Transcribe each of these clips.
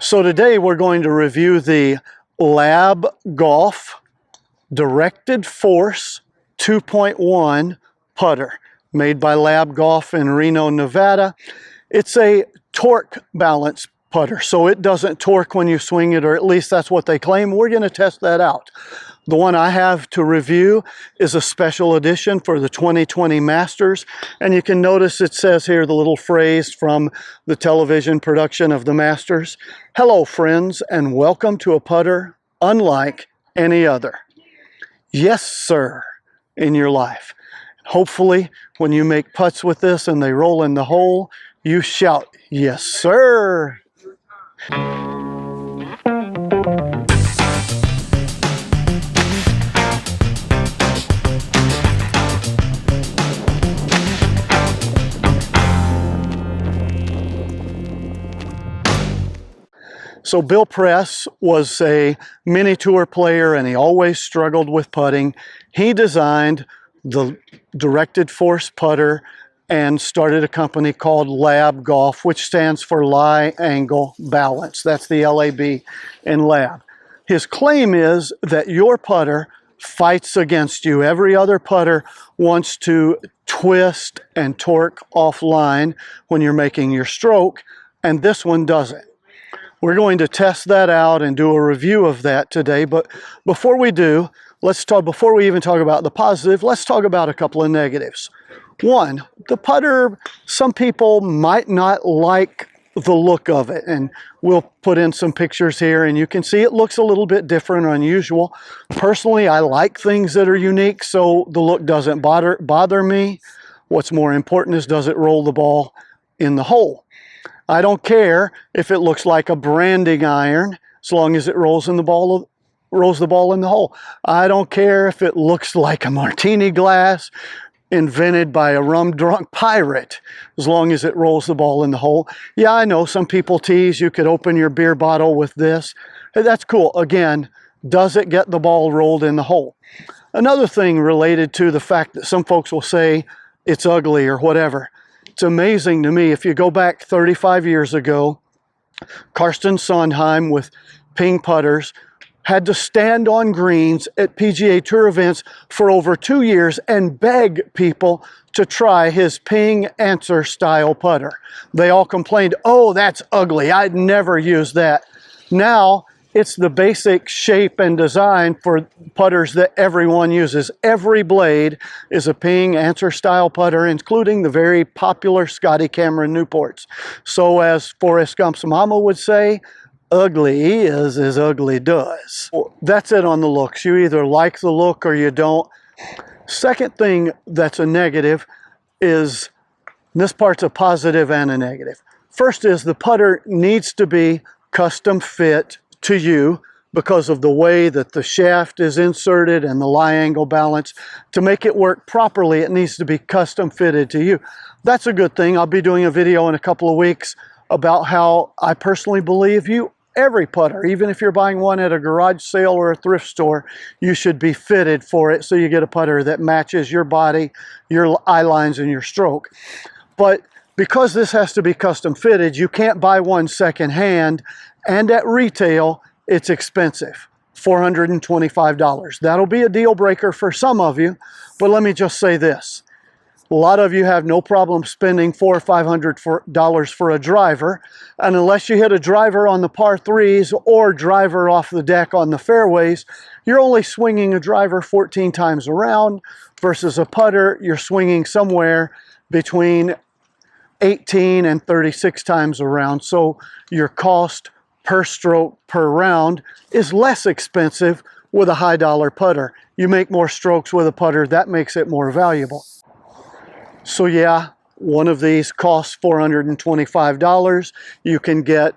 So today we're going to review the L.A.B Golf Directed Force 2.1 putter made by L.A.B Golf in Reno, Nevada. It's a torque balance putter, so it doesn't torque when you swing it, or at least that's what they claim. We're going to test that out. The one I have to review is a special edition for the 2020 Masters. And you can notice it says here the little phrase from the television production of the Masters. Hello, friends, and welcome to a putter unlike any other. Yes, sir, in your life. Hopefully, when you make putts with this and they roll in the hole, you shout, yes, sir. So Bill Press was a mini tour player and he always struggled with putting. He designed the directed force putter and started a company called L.A.B Golf, which stands for Lie Angle Balance. That's the L.A.B in L.A.B. His claim is that your putter fights against you. Every other putter wants to twist and torque offline when you're making your stroke, and this one doesn't. We're going to test that out and do a review of that today. But before we do, before we even talk about the positive, let's talk about a couple of negatives. One, the putter, some people might not like the look of it. And we'll put in some pictures here and you can see it looks a little bit different, unusual. Personally, I like things that are unique, so the look doesn't bother me. What's more important is, does it roll the ball in the hole? I don't care if it looks like a branding iron, as long as it rolls the ball in the hole. I don't care if it looks like a martini glass invented by a rum-drunk pirate, as long as it rolls the ball in the hole. Yeah, I know some people tease you could open your beer bottle with this. Hey, that's cool. Again, does it get the ball rolled in the hole? Another thing related to the fact that some folks will say it's ugly or whatever. It's amazing to me, if you go back 35 years ago, Karsten Sondheim with ping putters had to stand on greens at PGA Tour events for over 2 years and beg people to try his ping answer style putter. They all complained, oh, that's ugly, I'd never use that. Now, it's the basic shape and design for putters that everyone uses. Every blade is a ping answer style putter, including the very popular Scotty Cameron Newports. So as Forrest Gump's mama would say, ugly is as ugly does. That's it on the looks. You either like the look or you don't. Second thing that's a negative is, this part's a positive and a negative. First is, the putter needs to be custom fit to you because of the way that the shaft is inserted and the lie angle balance. To make it work properly, it needs to be custom fitted to you. That's a good thing. I'll be doing a video in a couple of weeks about how I personally believe every putter, even if you're buying one at a garage sale or a thrift store, you should be fitted for it so you get a putter that matches your body, your eye lines, and your stroke. But because this has to be custom fitted, you can't buy one secondhand, and at retail, it's expensive, $425. That'll be a deal breaker for some of you, but let me just say this. A lot of you have no problem spending $400 or $500 for a driver, and unless you hit a driver on the par threes or driver off the deck on the fairways, you're only swinging a driver 14 times around, versus a putter, you're swinging somewhere between 18 and 36 times around. So your cost per stroke per round is less expensive with a high dollar putter. You make more strokes with a putter, that makes it more valuable. So yeah, one of these costs $425. You can get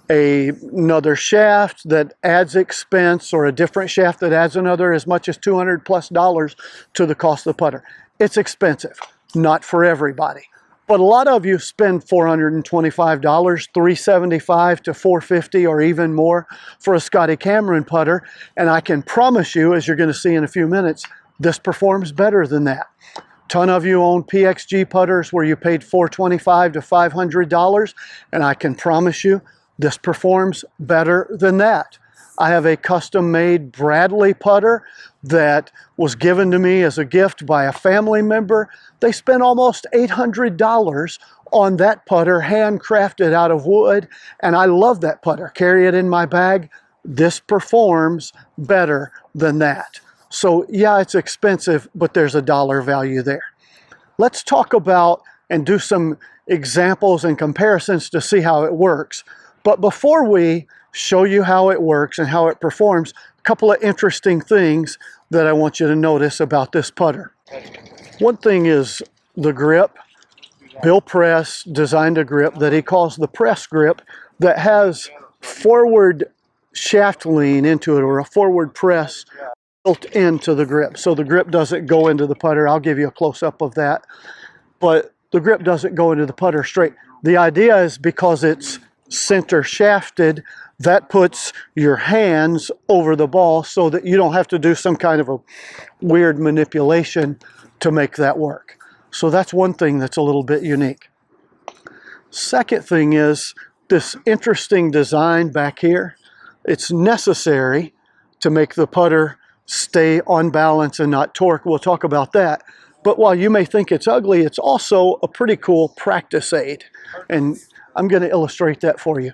another shaft that adds expense, or a different shaft that adds another, as much as $200+ to the cost of the putter. It's expensive, not for everybody. But a lot of you spend $425, $375 to $450 or even more for a Scotty Cameron putter, and I can promise you, as you're going to see in a few minutes, this performs better than that. A ton of you own PXG putters where you paid $425 to $500, and I can promise you This performs better than that. I have a custom-made Bradley putter that was given to me as a gift by a family member. They spent almost $800 on that putter, handcrafted out of wood, and I love that putter. Carry it in my bag. This performs better than that. So yeah, it's expensive, but there's a dollar value there. Let's talk about and do some examples and comparisons to see how it works. But before we show you how it works and how it performs, a couple of interesting things that I want you to notice about this putter. One thing is the grip. Bill Press designed a grip that he calls the press grip that has forward shaft lean into it, or a forward press built into the grip. So the grip doesn't go into the putter. I'll give you a close-up of that. But the grip doesn't go into the putter straight. The idea is because it's center shafted, that puts your hands over the ball so that you don't have to do some kind of a weird manipulation to make that work. So that's one thing that's a little bit unique. Second thing is this interesting design back here. It's necessary to make the putter stay on balance and not torque. We'll talk about that. But while you may think it's ugly, it's also a pretty cool practice aid. And I'm going to illustrate that for you.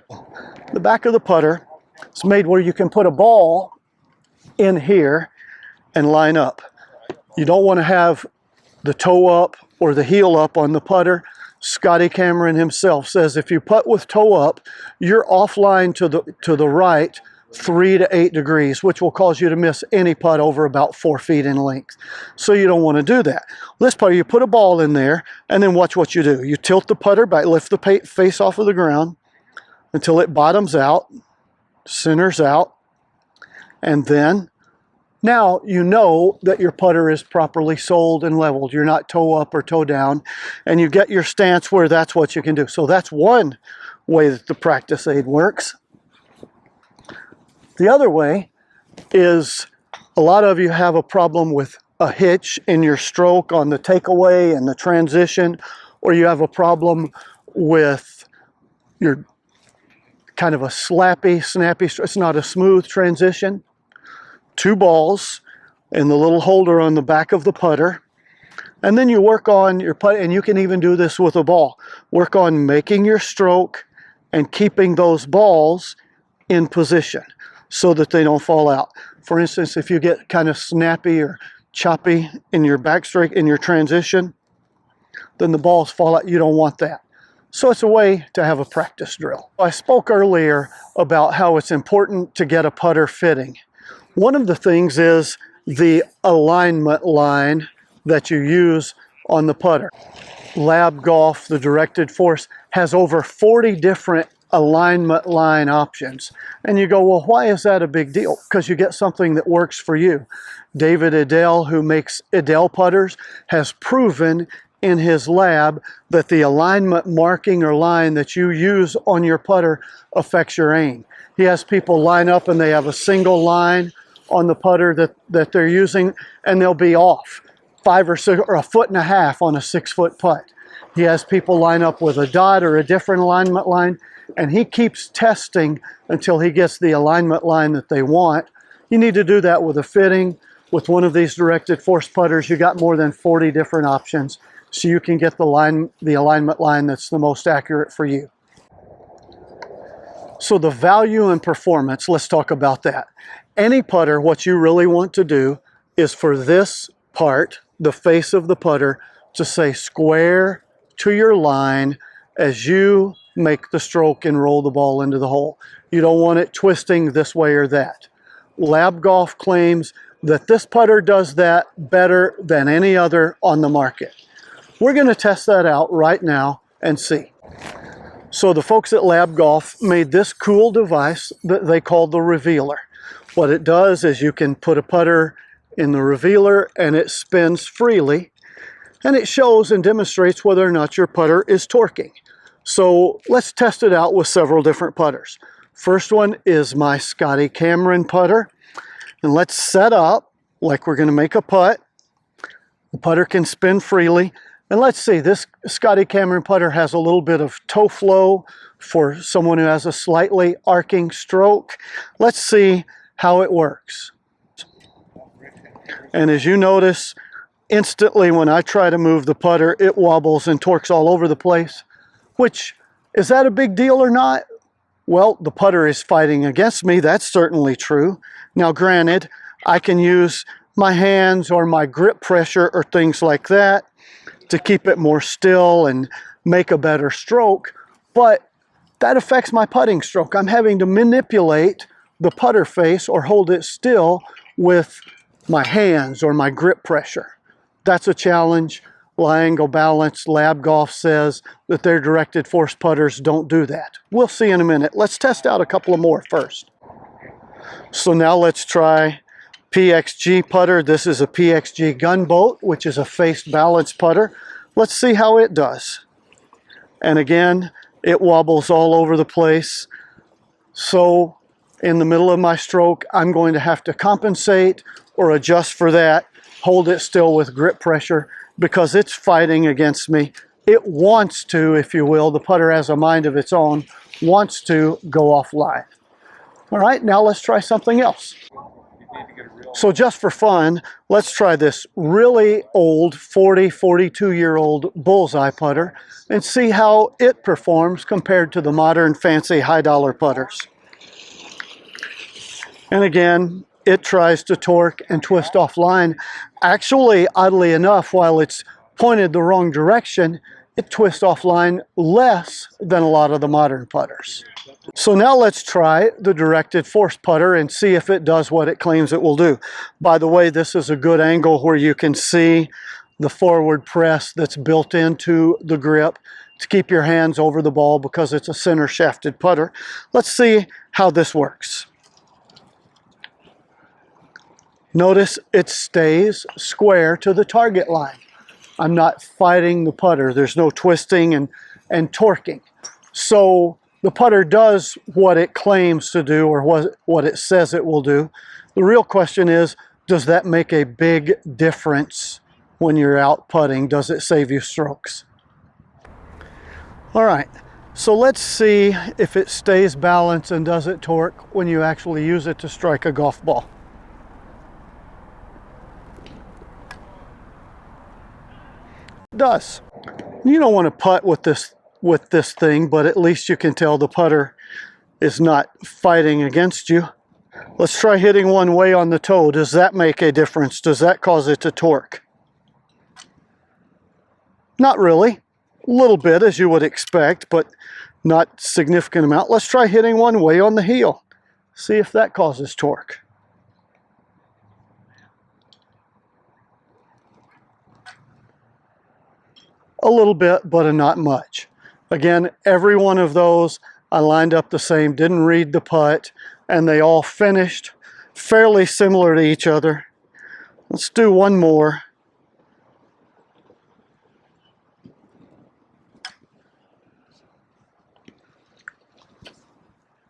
The back of the putter is made where you can put a ball in here and line up. You don't want to have the toe up or the heel up on the putter. Scotty Cameron himself says if you putt with toe up, you're offline to the right 3 to 8 degrees, which will cause you to miss any putt over about 4 feet in length. So you don't want to do that. This putter, you put a ball in there, and then watch what you do. You tilt the putter back, lift the face off of the ground until it bottoms out, centers out, and then now you know that your putter is properly soled and leveled. You're not toe up or toe down, and you get your stance where that's what you can do. So that's one way that the practice aid works. The other way is a lot of you have a problem with a hitch in your stroke on the takeaway and the transition, or you have a problem with your kind of a slappy, snappy, it's not a smooth transition. 2 balls in the little holder on the back of the putter. And then you work on your putt, and you can even do this with a ball. Work on making your stroke and keeping those balls in position so that they don't fall out. For instance, if you get kind of snappy or choppy in your backstroke, in your transition, then the balls fall out. You don't want that. So it's a way to have a practice drill. I spoke earlier about how it's important to get a putter fitting. One of the things is the alignment line that you use on the putter. L.A.B Golf, the directed force, has over 40 different alignment line options. And you go, well, why is that a big deal? Because you get something that works for you. David Adele, who makes Adele putters, has proven in his lab that the alignment marking or line that you use on your putter affects your aim. He has people line up and they have a single line on the putter that they're using, and they'll be off 5 or 6 or 1.5 feet on a 6-foot putt. He has people line up with a dot or a different alignment line, and he keeps testing until he gets the alignment line that they want. You need to do that with a fitting. With one of these directed force putters, you got more than 40 different options, so you can get the alignment line that's the most accurate for you. So the value and performance, let's talk about that. Any putter, what you really want to do is for this part, the face of the putter, to stay square to your line as you make the stroke and roll the ball into the hole. You don't want it twisting this way or that. L.A.B Golf claims that this putter does that better than any other on the market. We're going to test that out right now and see. So the folks at L.A.B Golf made this cool device that they call the revealer. What it does is you can put a putter in the revealer and it spins freely, and it shows and demonstrates whether or not your putter is torquing. So let's test it out with several different putters. First one is my Scotty Cameron putter, and let's set up like we're going to make a putt. The putter can spin freely. And let's see, this Scotty Cameron putter has a little bit of toe flow for someone who has a slightly arcing stroke. Let's see how it works. And as you notice, instantly when I try to move the putter, it wobbles and torques all over the place, which, is that a big deal or not? Well, the putter is fighting against me. That's certainly true. Now, granted, I can use my hands or my grip pressure or things like that to keep it more still and make a better stroke, but that affects my putting stroke. I'm having to manipulate the putter face or hold it still with my hands or my grip pressure. That's a challenge. Angle Balance L.A.B golf says that their directed force putters don't do that. We'll see in a minute. Let's test out a couple of more first. So now let's try PXG putter. This is a PXG gunboat, which is a faced balance putter. Let's see how it does. And again, it wobbles all over the place. So in the middle of my stroke, I'm going to have to compensate or adjust for that, hold it still with grip pressure because it's fighting against me. It wants to, if you will, the putter has a mind of its own, wants to go offline. All right, now let's try something else. So just for fun, let's try this really old 42-year-old bullseye putter and see how it performs compared to the modern fancy high dollar putters. And again, it tries to torque and twist offline. Actually, oddly enough, while it's pointed the wrong direction, it twists offline less than a lot of the modern putters. So now let's try the directed force putter and see if it does what it claims it will do. By the way, this is a good angle where you can see the forward press that's built into the grip to keep your hands over the ball because it's a center shafted putter. Let's see how this works. Notice it stays square to the target line. I'm not fighting the putter. There's no twisting and torquing. So the putter does what it claims to do or what it says it will do. The real question is, does that make a big difference when you're out putting? Does it save you strokes? All right, so let's see if it stays balanced and does it torque when you actually use it to strike a golf ball. It does. You don't want to putt with this thing, but at least you can tell the putter is not fighting against you. Let's try hitting one way on the toe. Does that make a difference? Does that cause it to torque? Not really. A little bit, as you would expect, but not significant amount. Let's try hitting one way on the heel. See if that causes torque. A little bit, but not much. Again, every one of those I lined up the same, didn't read the putt, and they all finished fairly similar to each other. Let's do one more.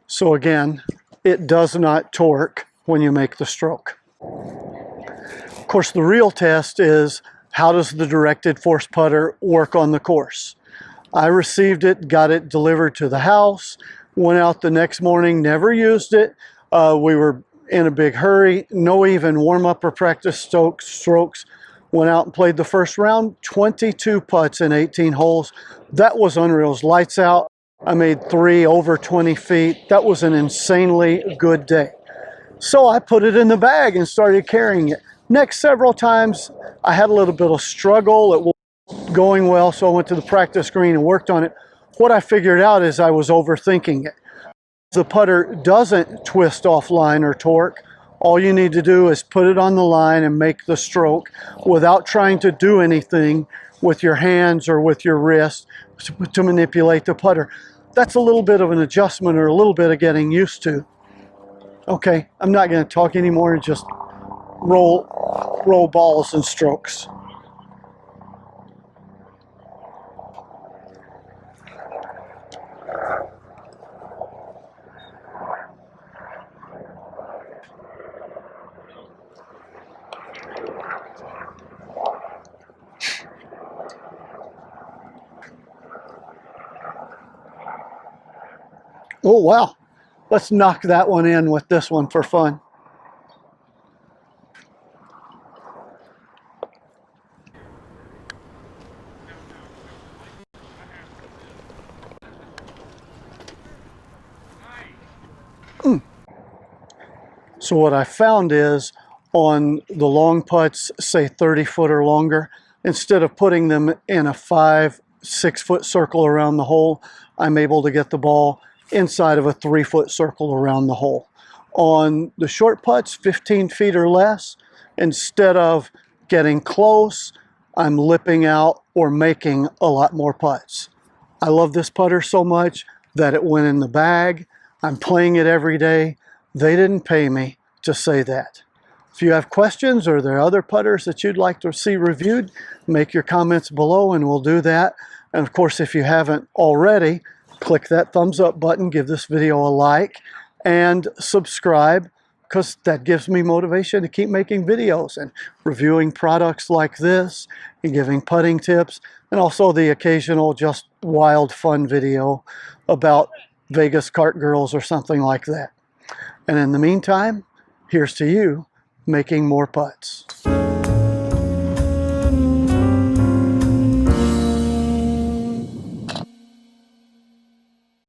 So again, it does not torque when you make the stroke. Of course, the real test is, how does the directed force putter work on the course? I received it, got it delivered to the house, went out the next morning, never used it. We were in a big hurry, no even warm-up or practice strokes. Went out and played the first round, 22 putts in 18 holes. That was unreal. It was lights out. I made 3 over 20 feet. That was an insanely good day. So I put it in the bag and started carrying it. Next several times, I had a little bit of struggle. It was going well, so I went to the practice green and worked on it. What I figured out is I was overthinking it. The putter doesn't twist offline or torque. All you need to do is put it on the line and make the stroke without trying to do anything with your hands or with your wrist to manipulate the putter. That's a little bit of an adjustment or a little bit of getting used to. Okay, I'm not going to talk anymore and just roll balls and strokes. Oh, wow. Let's knock that one in with this one for fun. So what I found is on the long putts, say 30 foot or longer, instead of putting them in a 5-6 foot circle around the hole, I'm able to get the ball inside of a 3 foot circle around the hole. On the short putts, 15 feet or less, instead of getting close, I'm lipping out or making a lot more putts. I love this putter so much that it went in the bag. I'm playing it every day. They didn't pay me to say that. If you have questions or there are other putters that you'd like to see reviewed, make your comments below and we'll do that. And of course, if you haven't already, click that thumbs up button, give this video a like, and subscribe, because that gives me motivation to keep making videos and reviewing products like this and giving putting tips, and also the occasional just wild fun video about Vegas cart girls or something like that. And in the meantime, here's to you making more putts.